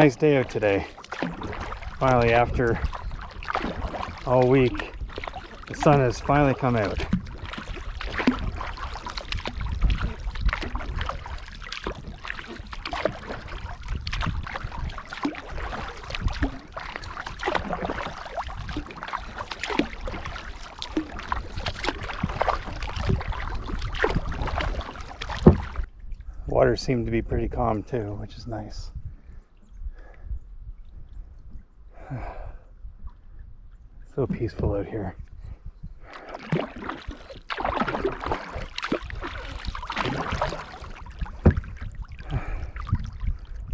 nice day out today. Finally, after all week, the sun has finally come out. Water seemed to be pretty calm too, which is nice. So peaceful out here.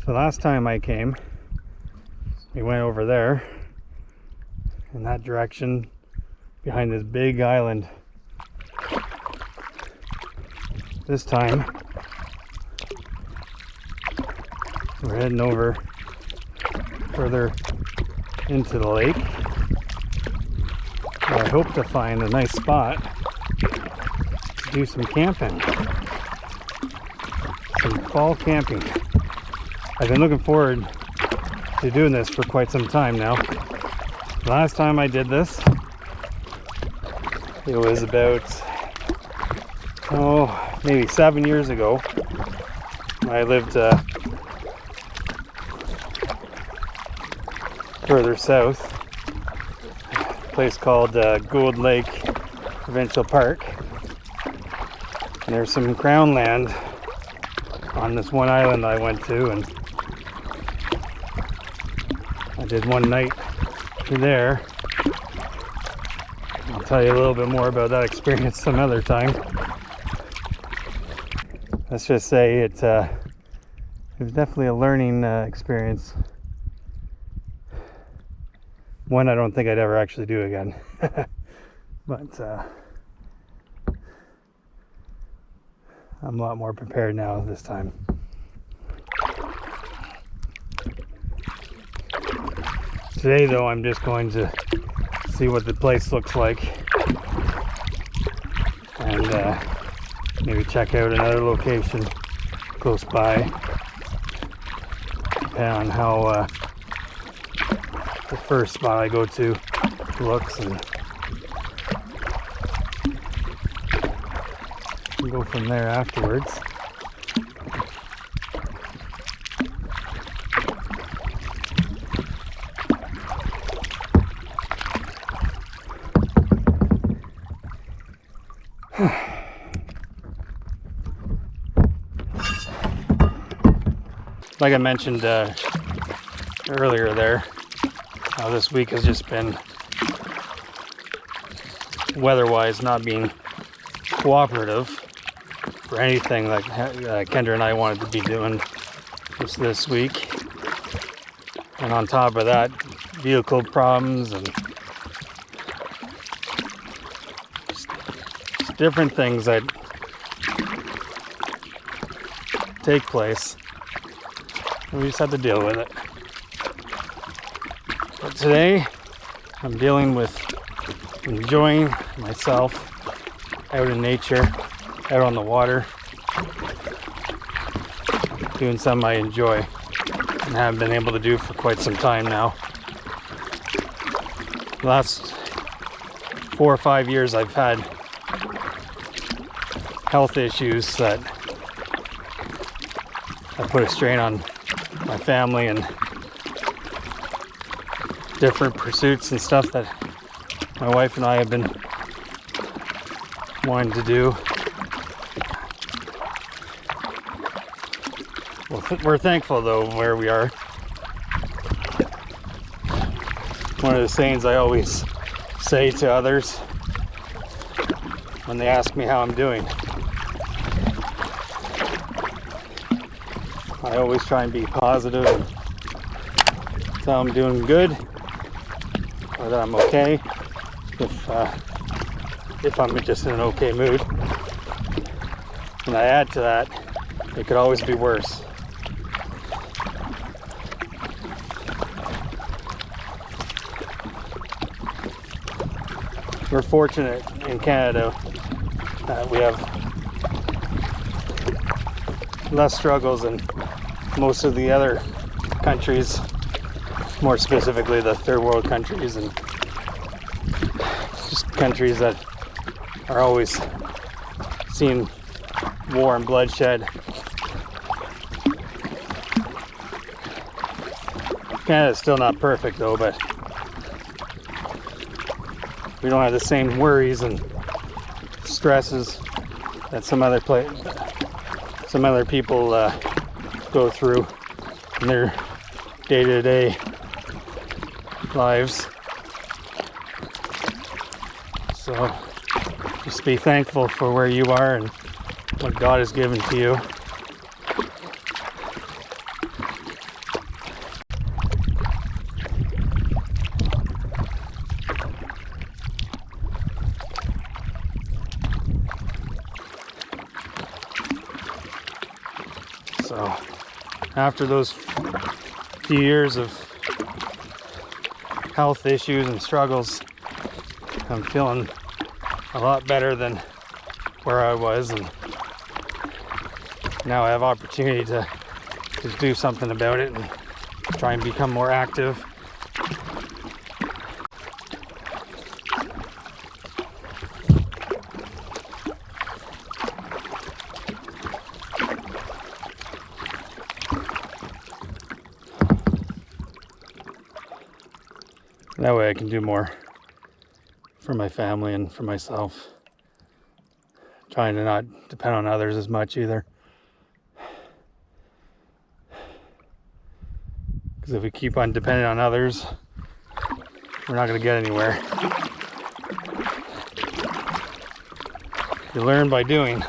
So last time I came, we went over there in that direction behind this big island. This time we're heading over further into the lake. I hope to find a nice spot to do some camping, some fall camping. I've been looking forward to doing this for quite some time now. Last time I did this, it was about, maybe 7 years ago. I lived further south, a place called Gold Lake Provincial Park. And there's some crownland on this one island I went to, and I did one night there. I'll tell you a little bit more about that experience some other time. Let's just say it was definitely a learning experience. One I don't think I'd ever actually do again. But I'm a lot more prepared now this time. Today though, I'm just going to see what the place looks like and maybe check out another location close by, depending on how the first spot I go to looks, and go from there afterwards. Like I mentioned earlier there, this week has just been, weather-wise, not being cooperative for anything like Kendra and I wanted to be doing this week. And on top of that, vehicle problems and just different things that take place. And we just have to deal with it. But today, I'm dealing with enjoying myself out in nature, out on the water, doing something I enjoy and haven't been able to do for quite some time now. The last 4 or 5 years, I've had health issues that I put a strain on my family and different pursuits and stuff that my wife and I have been wanting to do. Well, we're thankful though where we are. One of the sayings I always say to others when they ask me how I'm doing, I always try and be positive and tell them I'm doing good, or that I'm okay, if I'm just in an okay mood. And I add to that, it could always be worse. We're fortunate in Canada that we have less struggles than most of the other countries, more specifically the third world countries, and just countries that are always seeing war and bloodshed. Canada's still not perfect though, but we don't have the same worries and stresses that some other people go through in their day-to-day lives. So just be thankful for where you are and what God has given to you. So after those few years of health issues and struggles, I'm feeling a lot better than where I was, and now I have opportunity to do something about it and try and become more active. That way I can do more for my family and for myself. Trying to not depend on others as much either. Because if we keep on depending on others, we're not going to get anywhere. You learn by doing.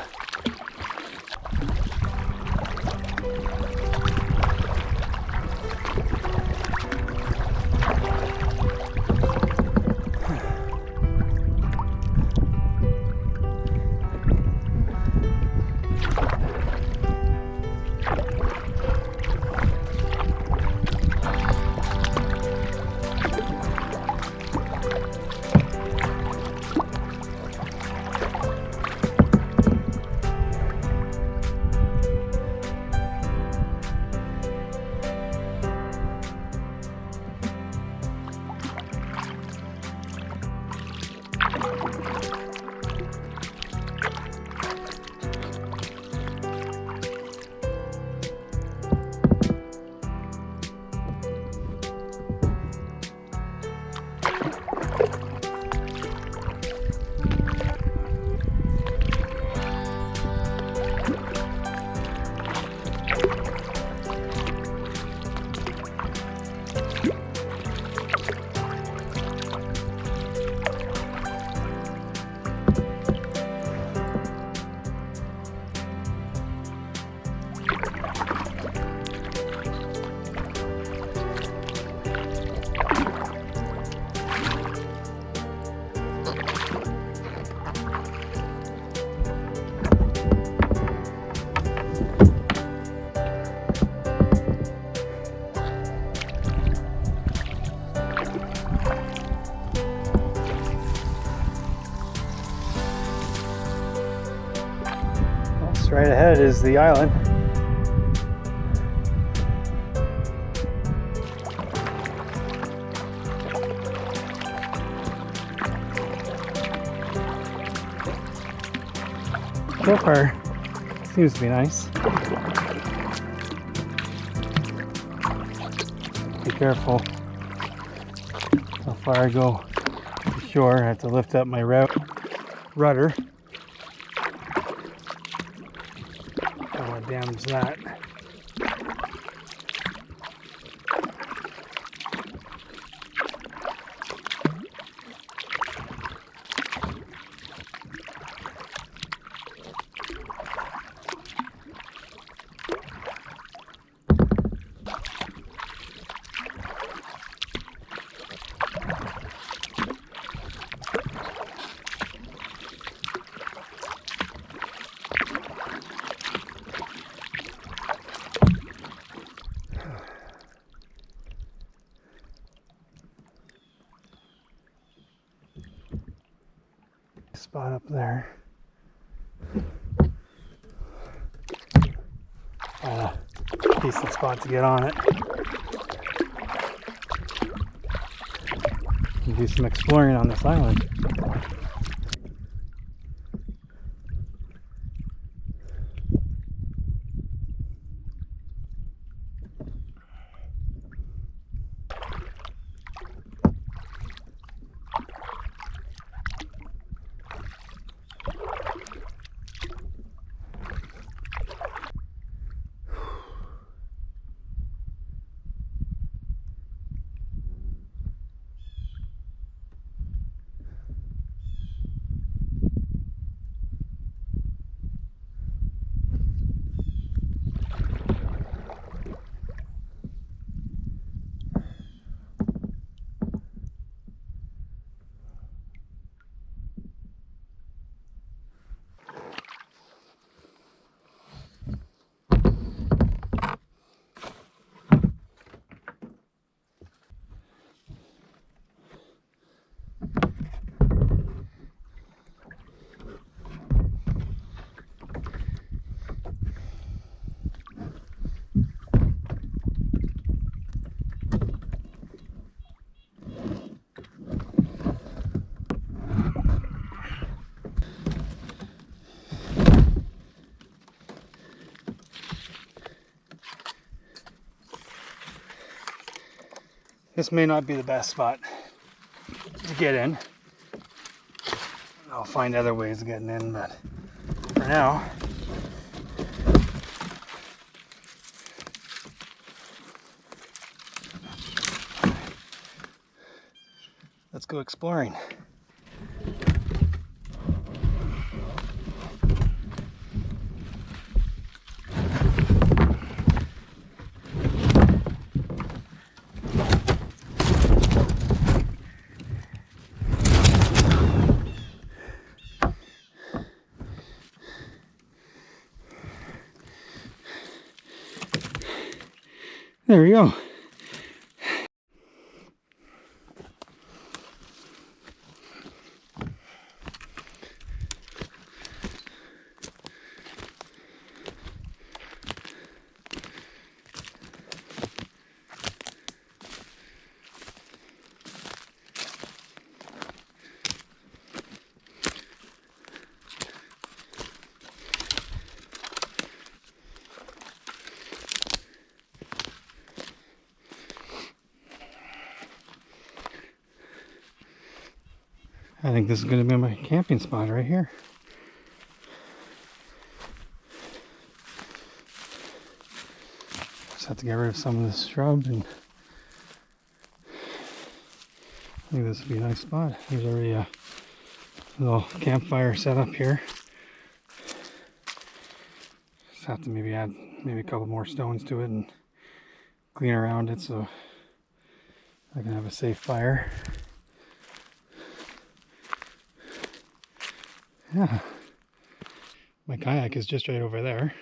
Right ahead is the island. So far, seems to be nice. Be careful how far I go to shore. I have to lift up my rudder. Damage that. Spot up there. Find a decent spot to get on it. and do some exploring on this island. This may not be the best spot to get in. I'll find other ways of getting in, but for now, let's go exploring. There we go. I think this is going to be my camping spot right here. Just have to get rid of some of this shrub, and I think this would be a nice spot. There's already a little campfire set up here. Just have to maybe add a couple more stones to it and clean around it so I can have a safe fire. Yeah, my kayak is just right over there.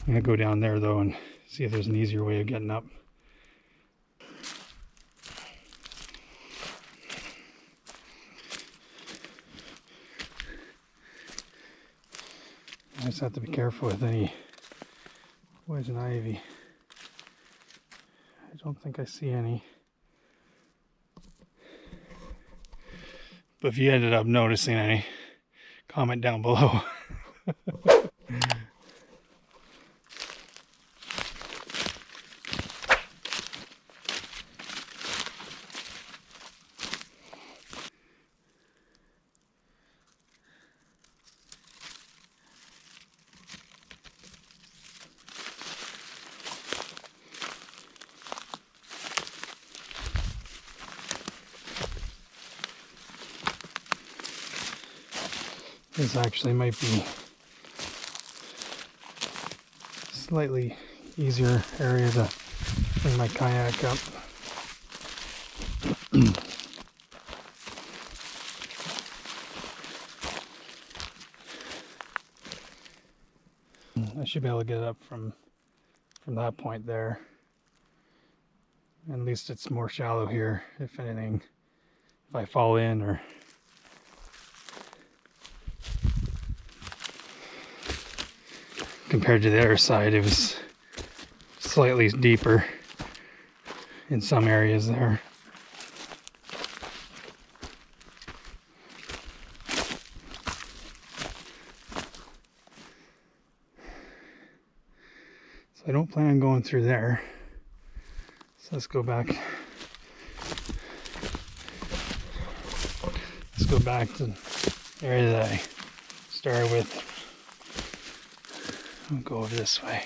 I'm gonna go down there though and see if there's an easier way of getting up. I just have to be careful with any poison ivy. I don't think I see any. But if you ended up noticing any, comment down below. This actually might be a slightly easier area to bring my kayak up. I should be able to get up from that point there. At least it's more shallow here, if anything. If I fall in or compared to the other side, it was slightly deeper in some areas there. I don't plan on going through there. So let's go back. Let's go back to the area that I started with. I'll go over this way.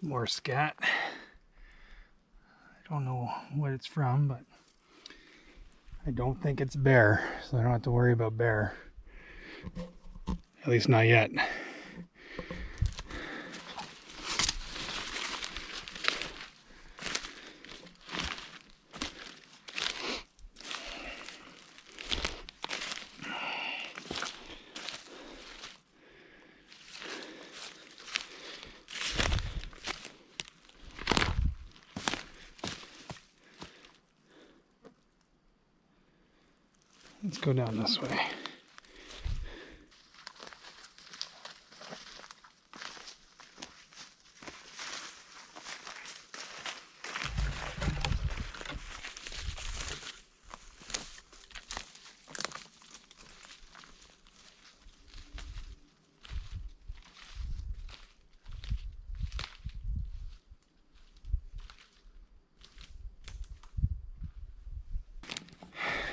Some more scat. I don't know what it's from, but I don't think it's bear, so I don't have to worry about bear. At least not yet. Let's go down this way.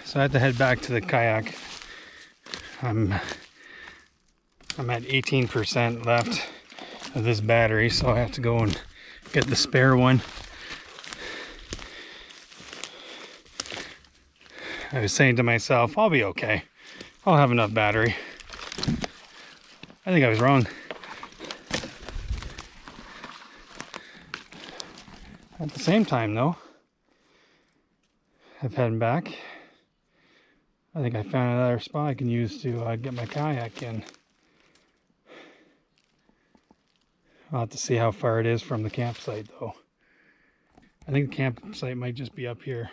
So I have to head back to the kayak. I'm at 18% left of this battery, so I have to go and get the spare one. I was saying to myself, I'll be okay. I'll have enough battery. I think I was wrong. At the same time though, I'm heading back. I think I found another spot I can use to get my kayak in. I'll have to see how far it is from the campsite though. I think the campsite might just be up here,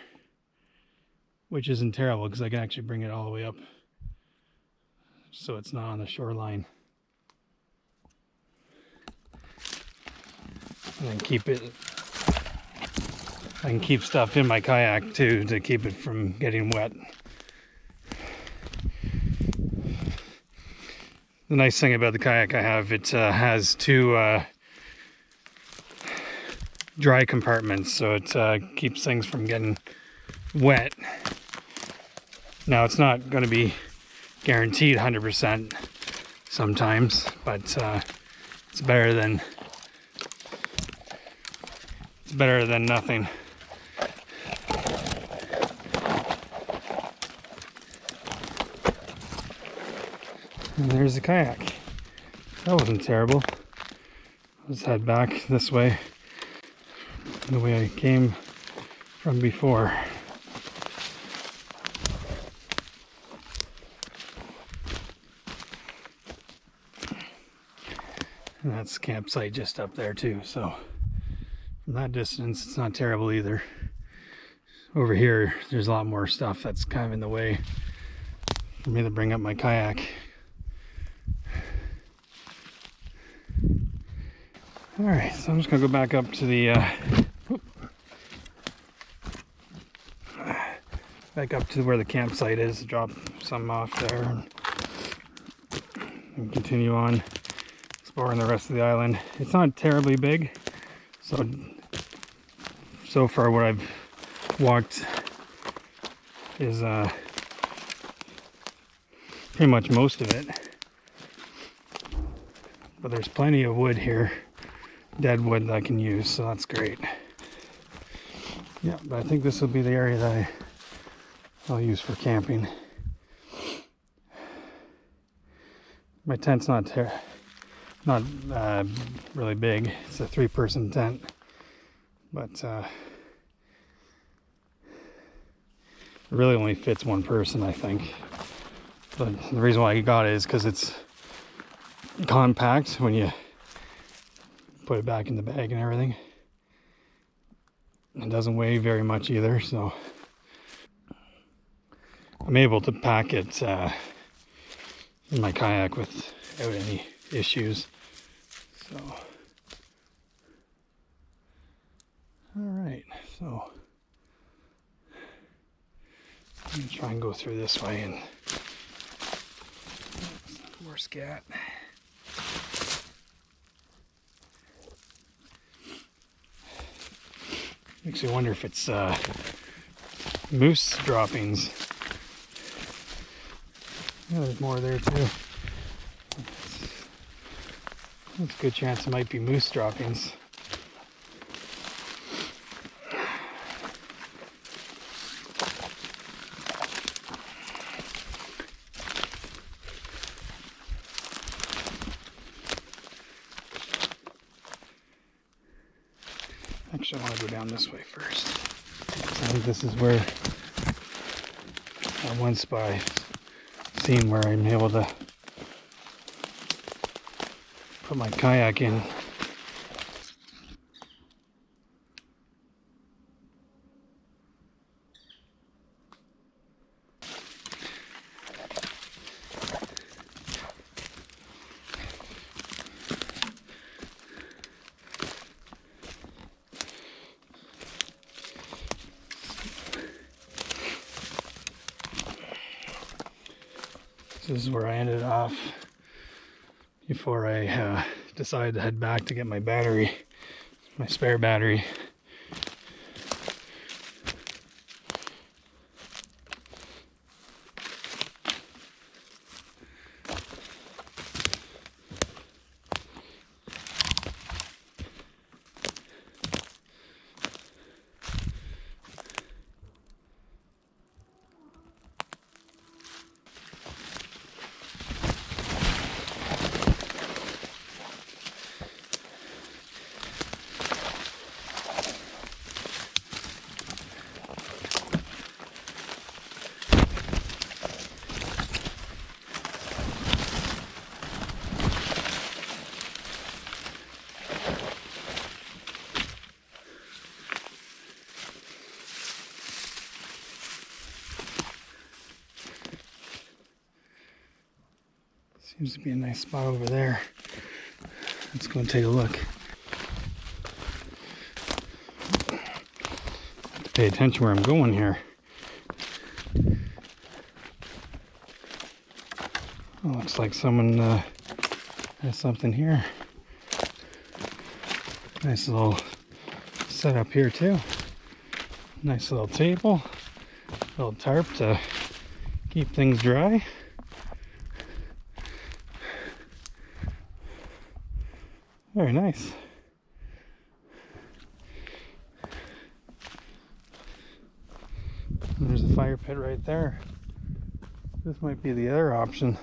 which isn't terrible because I can actually bring it all the way up so it's not on the shoreline. And then I can keep stuff in my kayak too to keep it from getting wet. The nice thing about the kayak I have, it has two dry compartments, so it keeps things from getting wet. Now it's not going to be guaranteed 100% sometimes, but it's better than nothing. And there's the kayak. That wasn't terrible. Let's head back this way, the way I came from before. And that's the campsite just up there too, so from that distance it's not terrible either. Over here there's a lot more stuff that's kind of in the way for me to bring up my kayak. Alright, so I'm just going to go back up to the where the campsite is, drop some off there, and continue on exploring the rest of the island. It's not terribly big, so far what I've walked is pretty much most of it. But there's plenty of wood here. Dead wood that I can use, so that's great. Yeah, but I think this will be the area that I'll use for camping. My tent's not really big. It's a 3-person tent, but it really only fits one person, I think. But the reason why I got it is because it's compact when you put it back in the bag and everything. It doesn't weigh very much either, so I'm able to pack it in my kayak without any issues. So, alright, so I'm going to try and go through this way and more scat. Makes me wonder if it's moose droppings. Yeah, there's more there too. There's a good chance it might be moose droppings. Actually, I want to go down this way first. I think this is where that one spot I've seen where I'm able to put my kayak in. This is where I ended off before I decided to head back to get my battery, my spare battery. Seems to be a nice spot over there. Let's go and take a look. Have to pay attention where I'm going here. Oh, looks like someone has something here. Nice little setup here too. Nice little table, little tarp to keep things dry. Very nice. And there's a fire pit right there. This might be the other option.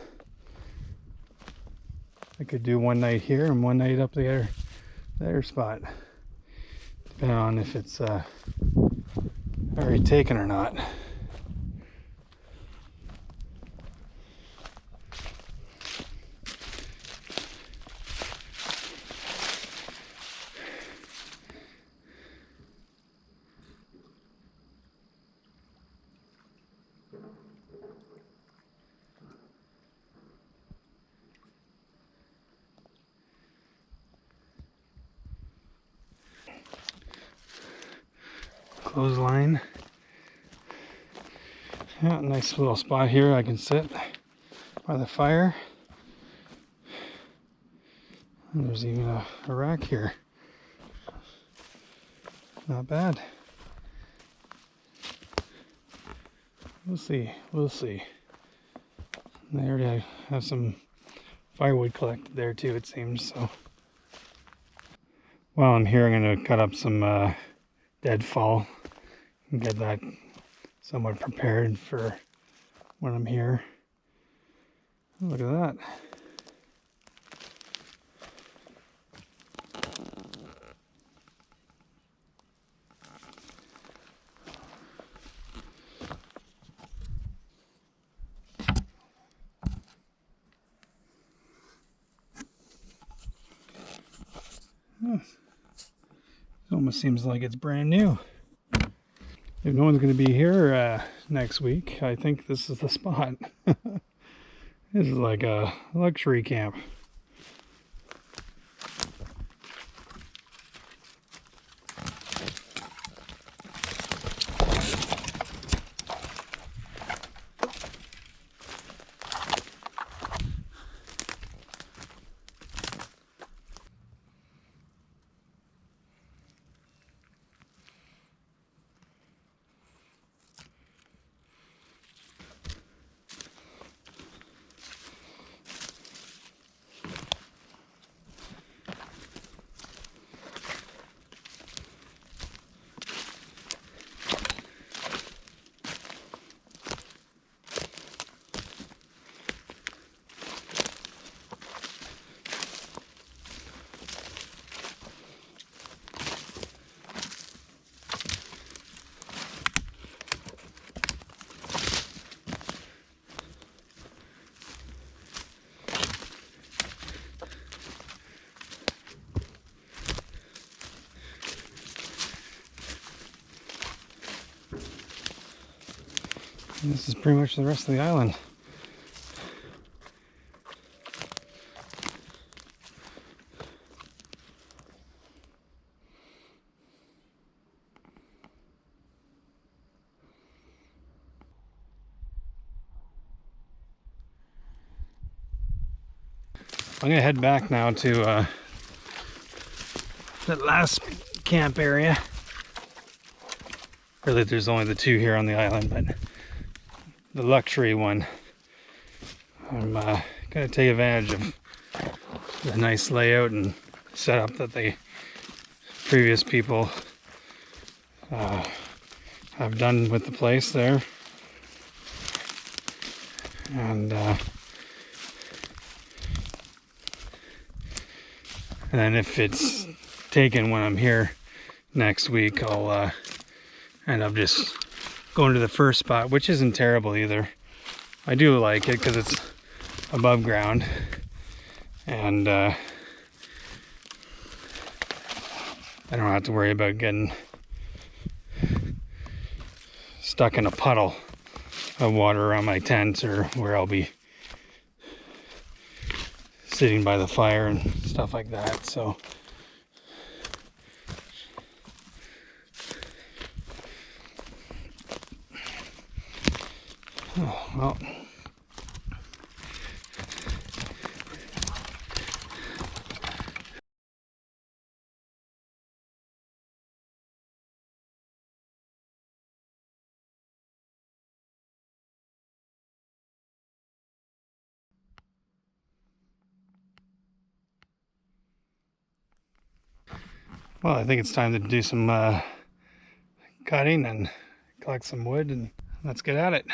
I could do one night here and one night up the other spot, depending on if it's already taken or not. Clothesline. Yeah, nice little spot here. I can sit by the fire. And there's even a rack here. Not bad. We'll see. We'll see. And they already have some firewood collected there too, it seems. So while I'm here, I'm going to cut up some deadfall and get that somewhat prepared for when I'm here. Look at that. almost seems like it's brand new. If no one's going to be here next week, I think this is the spot. This is like a luxury camp. And this is pretty much the rest of the island. I'm gonna head back now to that last camp area. Really, there's only the two here on the island, but the luxury one. I'm gonna take advantage of the nice layout and setup that the previous people have done with the place there. And then if it's taken when I'm here next week, I'll end up just going to the first spot, which isn't terrible either. I do like it because it's above ground, and I don't have to worry about getting stuck in a puddle of water around my tent or where I'll be sitting by the fire and stuff like that. So well, I think it's time to do some cutting and collect some wood, and let's get at it.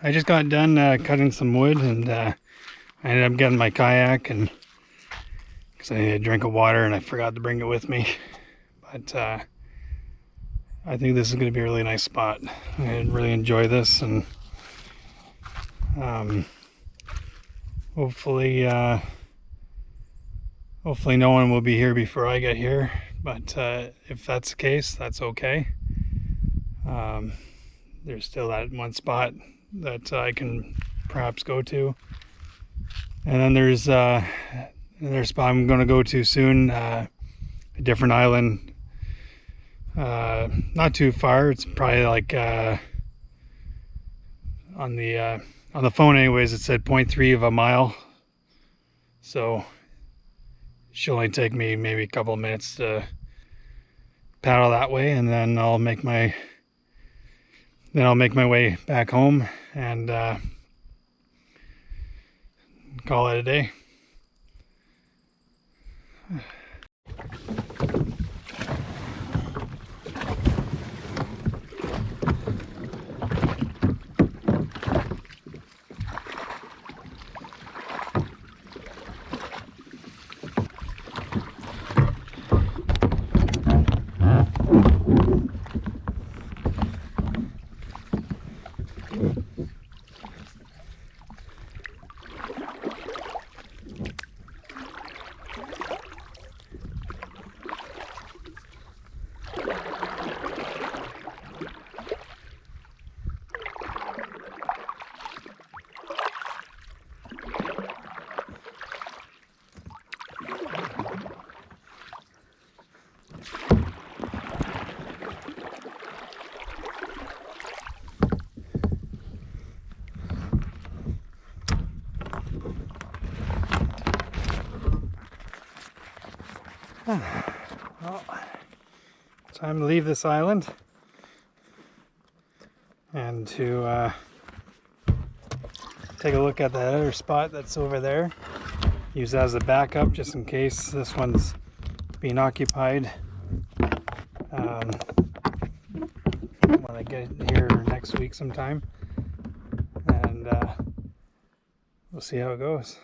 I just got done cutting some wood, and I ended up getting my kayak, and because I needed a drink of water and I forgot to bring it with me. But I think this is going to be a really nice spot. I really enjoy this, and hopefully no one will be here before I get here. But if that's the case, that's okay. There's still that one spot that I can perhaps go to, and then there's another spot I'm going to go to soon, a different island, not too far. It's probably like on the phone anyways, it said 0.3 of a mile, so it should only take me maybe a couple of minutes to paddle that way, and then I'll make my way back home and call it a day. Well, time to leave this island and to take a look at that other spot that's over there. Use that as a backup just in case this one's being occupied when I get here next week sometime, and we'll see how it goes.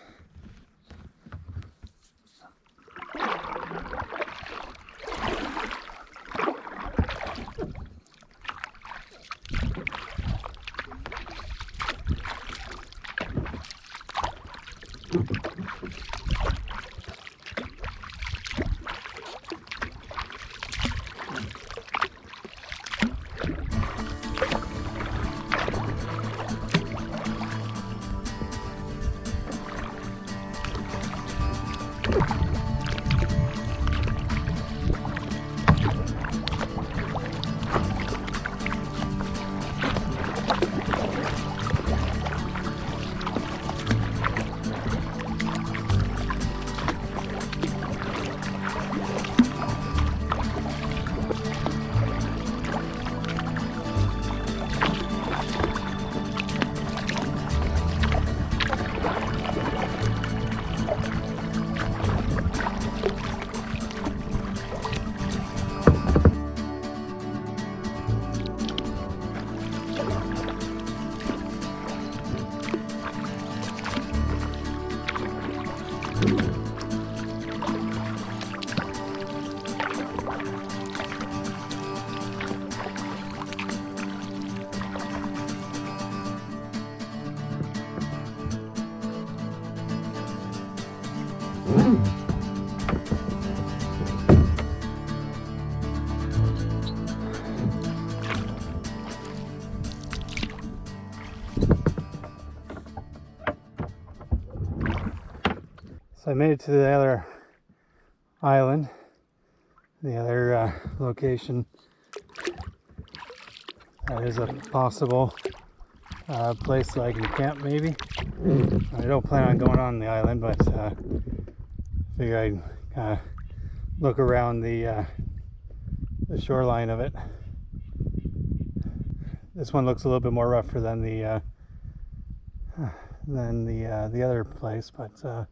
So I made it to the other island, the other location. That is a possible place that I can camp maybe. I don't plan on going on the island, but figure I'd look around the shoreline of it. This one looks a little bit more rougher than the other place, but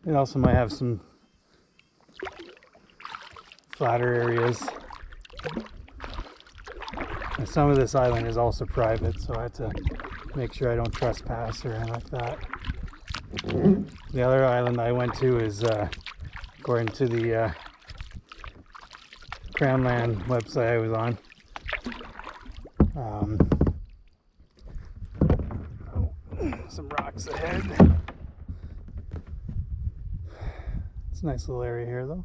it also might have some flatter areas. Let's some of this island is also private, so I had to make sure I don't trespass or anything like that. The other island I went to is, according to the Crownland website I was on, some rocks ahead. It's a nice little area here though.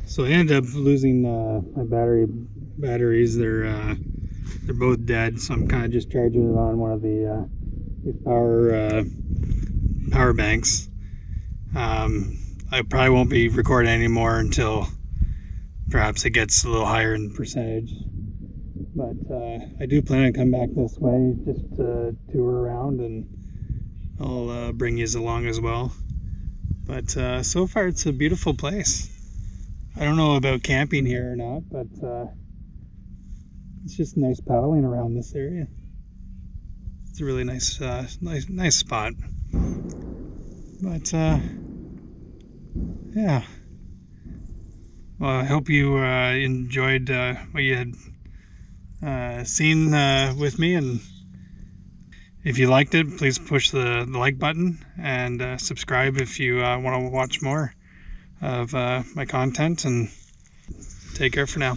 So I ended up losing my batteries. They're both dead, so I'm kind of just charging it on one of the power banks. I probably won't be recording anymore until perhaps it gets a little higher in percentage. But I do plan on coming back this way just to tour around, and I'll bring you along as well. But so far it's a beautiful place. I don't know about camping here or not, but it's just nice paddling around this area. It's a really nice spot. But yeah. Well, I hope you enjoyed what you had seen with me, and if you liked it, please push the like button and subscribe if you want to watch more of my content, and take care for now.